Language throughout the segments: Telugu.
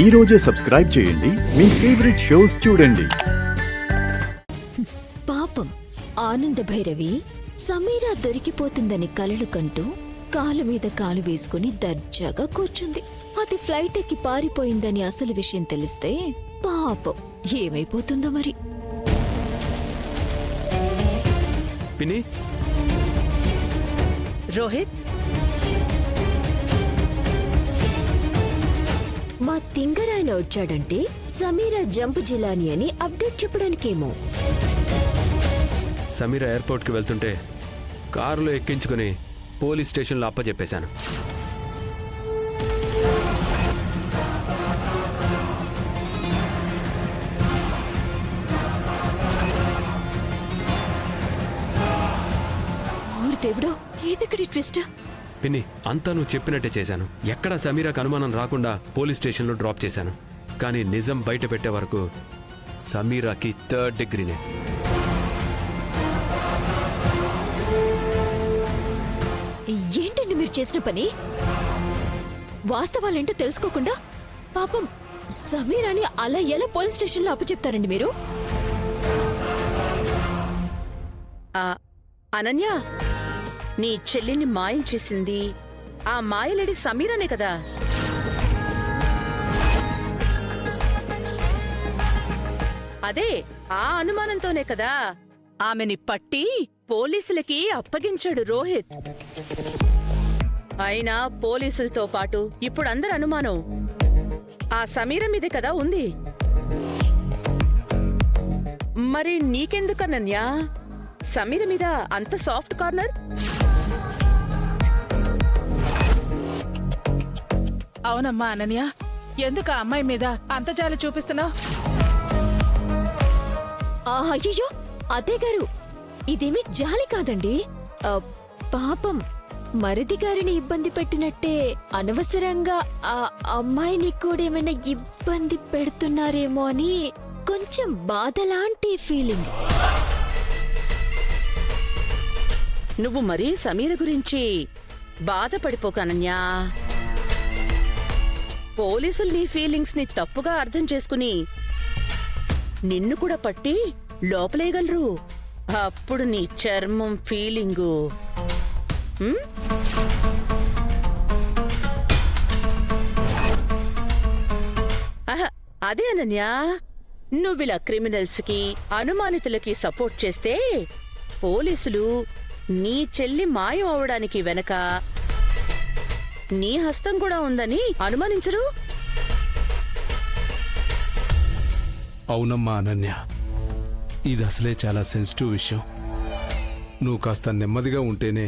ఈ రోజే సబ్స్క్రైబ్ చేయండి మీ ఫేవరెట్ షోస్ చూడండి. పాపం ఆనంద భైరవి సమీరా దొరికిపోతుందని కలలు కంటూ కాలు మీద కాలు వేసుకుని దర్జాగా కూర్చుంది. అది ఫ్లైట్ ఎక్కి పారిపోయిందని అసలు విషయం తెలిస్తే పాపం ఏమైపోతుందో మరి. పిన్ని, రోహిత్, మా తింగరాయన వచ్చాడంటే సమీరా జంప్ జిలాని అని అప్డేట్ చెప్పడానికేమో. సమీరా ఎయిర్పోర్ట్కి వెళ్తుంటే కారులో ఎక్కించుకుని పోలీస్ స్టేషన్లో అప్పచెప్పేశాను. దేవుడో, ఏదక్కడి ట్విస్ట్? పిన్ని, అంతా నువ్వు చెప్పినట్టే చేశాను. ఎక్కడా సమీరాకు అనుమానం రాకుండా పోలీస్ స్టేషన్లో డ్రాప్ చేశాను. కానీ నిజం బయట పెట్టే వరకు సమీరాకి 3rd డిగ్రీనే. ఏంటండి మీరు చేసిన పని? వాస్తవాలేంటో తెలుసుకోకుండా పాపం సమీరాని అలా ఎలా పోలీస్ స్టేషన్లో అప్పచెప్తారండి మీరు? అనన్య, నీ చెల్లిని మాయం చేసింది ఆ మాయలేడి సమీరనే కదా? అదే ఆ అనుమానంతోనే కదా ఆమెని పట్టి పోలీసులకి అప్పగించాడు రోహిత్. అయినా పోలీసులతో పాటు ఇప్పుడు అందరి అనుమానం ఆ సమీర మీదే కదా ఉంది. మరి నీకెందుకనన్యా సమీర మీద అంత సాఫ్ట్ కార్నర్? అవునమ్మా అనన్య, ఎందుకు ఆ అమ్మాయి మీద అంత జాలి చూపిస్తున్నావు? అయ్యో అదే గారు, ఇదేమీ జాలి కాదండి. పాపం మరిది గారిని ఇబ్బంది పెట్టినట్టే అనవసరంగా ఆ అమ్మాయిని కూడా ఏమైనా ఇబ్బంది పెడుతున్నారేమో అని కొంచెం బాధలాంటి ఫీలింగ్. నువ్వు మరీ సమీర గురించి బాధపడిపోకనన్యా. పోలీసులు నీ ఫీలింగ్స్ ని తప్పుగా అర్థం చేసుకుని నిన్ను కూడా పట్టి లోపలేయగలరు. అప్పుడు నీ చర్మం ఫీలింగు అదే అనన్యా, నువ్విలా క్రిమినల్స్ కి అనుమానితులకి సపోర్ట్ చేస్తే పోలీసులు నీ చెల్లి మాయం అవడానికి వెనక నీ హస్తం కూడా ఉందని అనుమానించరు? అవునమ్మా అనన్య, ఇది అసలే చాలా సెన్సిటివ్ విషయం. నువ్వు కాస్త నెమ్మదిగా ఉంటేనే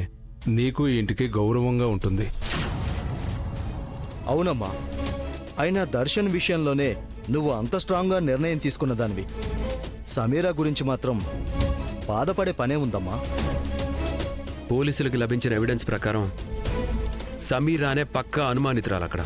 నీకు ఈ ఇంటికి గౌరవంగా ఉంటుంది. అవునమ్మా, అయినా దర్శన్ విషయంలోనే నువ్వు అంత స్ట్రాంగ్గా నిర్ణయం తీసుకున్న దానివి. సమీరా గురించి మాత్రం బాధపడే పనే ఉందమ్మా. పోలీసులకు లభించిన ఎవిడెన్స్ ప్రకారం సమీరానే పక్కా అనుమానితురాలు అక్కడ.